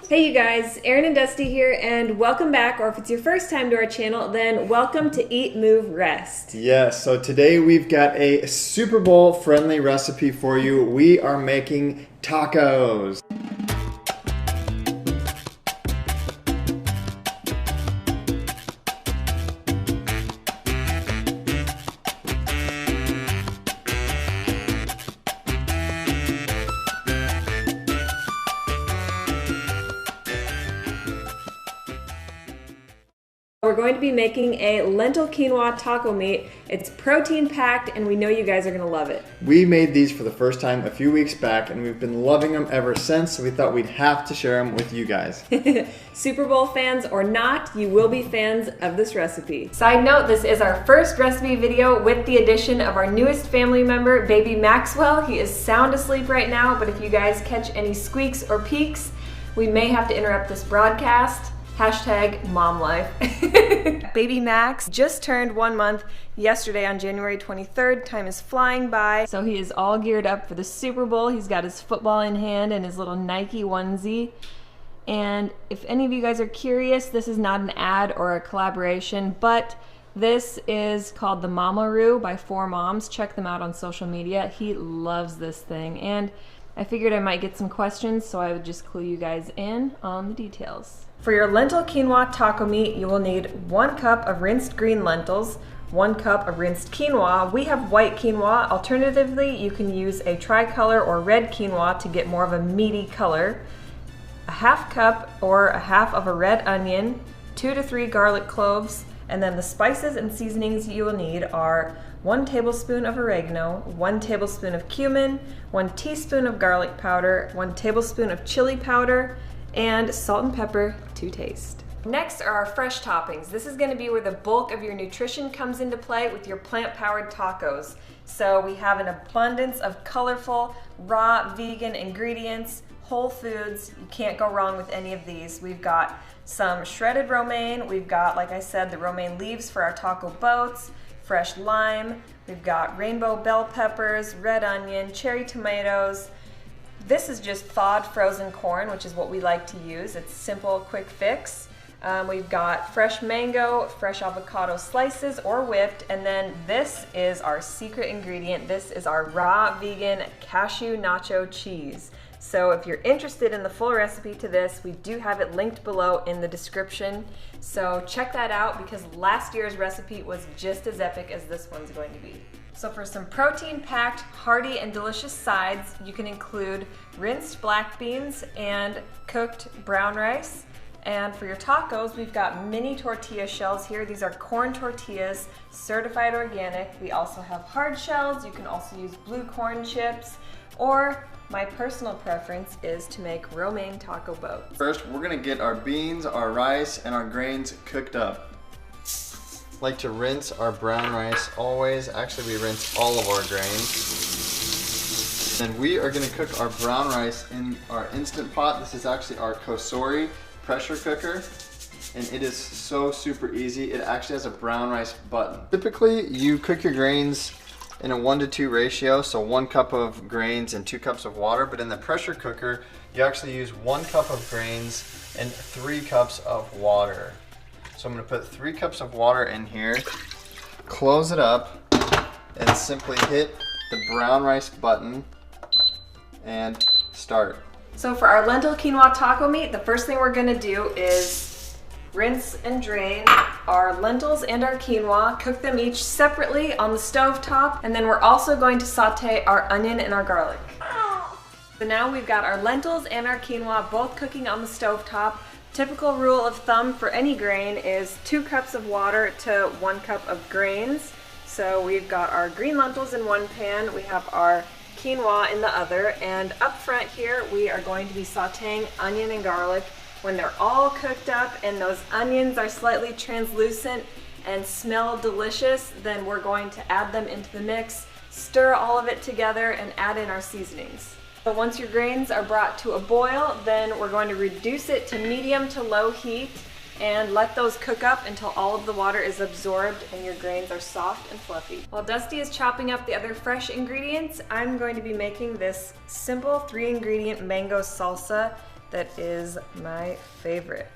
Hey you guys, Erin and Dusty here, and welcome back, or if it's your first time to our channel, then welcome to Eat, Move, Rest. Yes, so today we've got a Super Bowl friendly recipe for you. We are making tacos. We're going to be making a lentil quinoa taco meat. It's protein packed and we know you guys are going to love it. We made these for the first time a few weeks back and we've been loving them ever since, so we thought we'd have to share them with you guys. Super Bowl fans or not, you will be fans of this recipe. Side note, this is our first recipe video with the addition of our newest family member, baby Maxwell. He is sound asleep right now, but if you guys catch any squeaks or peaks, we may have to interrupt this broadcast. Hashtag mom life. Baby Max just turned 1 month yesterday on January 23rd. Time is flying by. So he is all geared up for the Super Bowl. He's got his football in hand and his little Nike onesie. And if any of you guys are curious, this is not an ad or a collaboration, but this is called the Mamaroo by 4 Moms. Check them out on social media. He loves this thing. And I figured I might get some questions, so I would just clue you guys in on the details. For your lentil quinoa taco meat, you will need 1 cup of rinsed green lentils, 1 cup of rinsed quinoa. We have white quinoa. Alternatively, you can use a tricolor or red quinoa to get more of a meaty color. A 1/2 cup or a half of a red onion, 2 to 3 garlic cloves, and then the spices and seasonings you will need are 1 tablespoon of oregano, 1 tablespoon of cumin, 1 teaspoon of garlic powder, 1 tablespoon of chili powder, and salt and pepper to taste. Next are our fresh toppings. This is going to be where the bulk of your nutrition comes into play with your plant-powered tacos. So we have an abundance of colorful, raw, vegan ingredients, whole foods. You can't go wrong with any of these. We've got some shredded romaine. We've got, like I said, the romaine leaves for our taco boats, fresh lime. We've got rainbow bell peppers, red onion, cherry tomatoes. This is just thawed frozen corn, which is what we like to use. It's simple, quick fix. We've got fresh mango, fresh avocado slices or whipped, and then this is our secret ingredient. This is our raw vegan cashew nacho cheese. So if you're interested in the full recipe to this, we do have it linked below in the description. So check that out because last year's recipe was just as epic as this one's going to be. So for some protein-packed, hearty, and delicious sides, you can include rinsed black beans and cooked brown rice. And for your tacos, we've got mini tortilla shells here. These are corn tortillas, certified organic. We also have hard shells. You can also use blue corn chips, or my personal preference is to make romaine taco boats. First, we're gonna get our beans, our rice, and our grains cooked up. Like to rinse our brown rice always. Actually, we rinse all of our grains. And we are gonna cook our brown rice in our Instant Pot. This is actually our Kosori pressure cooker. And it is so super easy. It actually has a brown rice button. Typically, you cook your grains in a 1-to-2 ratio, so 1 cup of grains and 2 cups of water. But in the pressure cooker, you actually use 1 cup of grains and 3 cups of water. So I'm going to put 3 cups of water in here, close it up, and simply hit the brown rice button and start. So for our lentil quinoa taco meat, the first thing we're going to do is rinse and drain our lentils and our quinoa, cook them each separately on the stove top, and then we're also going to saute our onion and our garlic. So now we've got our lentils and our quinoa both cooking on the stove top. Typical rule of thumb for any grain is 2 cups of water to 1 cup of grains. So we've got our green lentils in one pan, we have our quinoa in the other, and up front here we are going to be sauteing onion and garlic. When they're all cooked up and those onions are slightly translucent and smell delicious, then we're going to add them into the mix, stir all of it together, and add in our seasonings. So once your grains are brought to a boil, then we're going to reduce it to medium to low heat and let those cook up until all of the water is absorbed and your grains are soft and fluffy. While Dusty is chopping up the other fresh ingredients, I'm going to be making this simple 3-ingredient mango salsa. that is my favorite.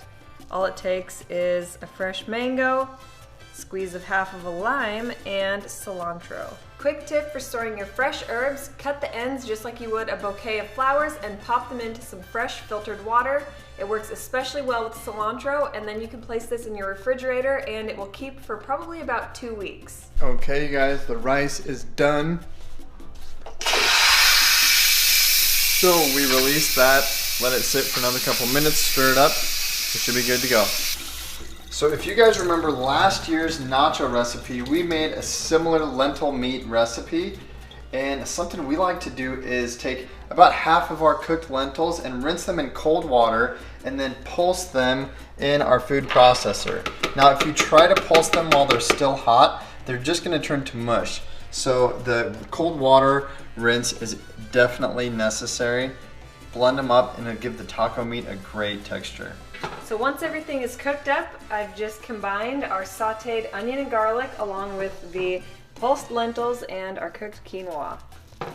All it takes is a fresh mango, squeeze of half of a lime, and cilantro. Quick tip for storing your fresh herbs: cut the ends just like you would a bouquet of flowers and pop them into some fresh filtered water. It works especially well with cilantro, and then you can place this in your refrigerator and it will keep for probably about 2 weeks. Okay, you guys, the rice is done. So we release that, let it sit for another couple minutes, stir it up. It should be good to go. So if you guys remember last year's nacho recipe, we made a similar lentil meat recipe, and something we like to do is take about half of our cooked lentils and rinse them in cold water and then pulse them in our food processor. Now if you try to pulse them while they're still hot, they're just going to turn to mush. So the cold water rinse is definitely necessary. Blend them up and it'll give the taco meat a great texture. So once everything is cooked up, I've just combined our sauteed onion and garlic along with the pulsed lentils and our cooked quinoa.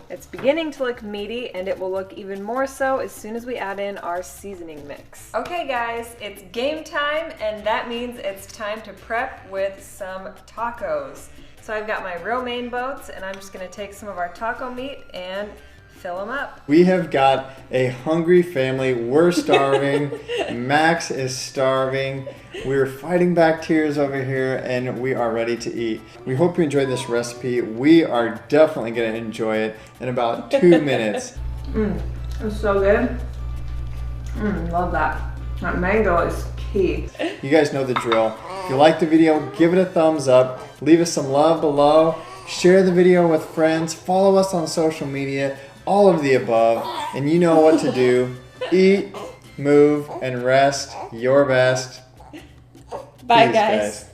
It's beginning to look meaty, and it will look even more so as soon as we add in our seasoning mix. Okay guys, it's game time, and that means it's time to prep with some tacos. So I've got my romaine boats, and I'm just gonna take some of our taco meat and fill them up. We have got a hungry family. We're starving. Max is starving. We're fighting back tears over here, and we are ready to eat. We hope you enjoyed this recipe. We are definitely going to enjoy it in about 2 minutes. It's so good. Love that. That mango is key. You guys know the drill. If you like the video, give it a thumbs up. Leave us some love below. Share the video with friends. Follow us on social media. All of the above, and you know what to do. Eat, move, and rest your best. Bye, Peace, guys.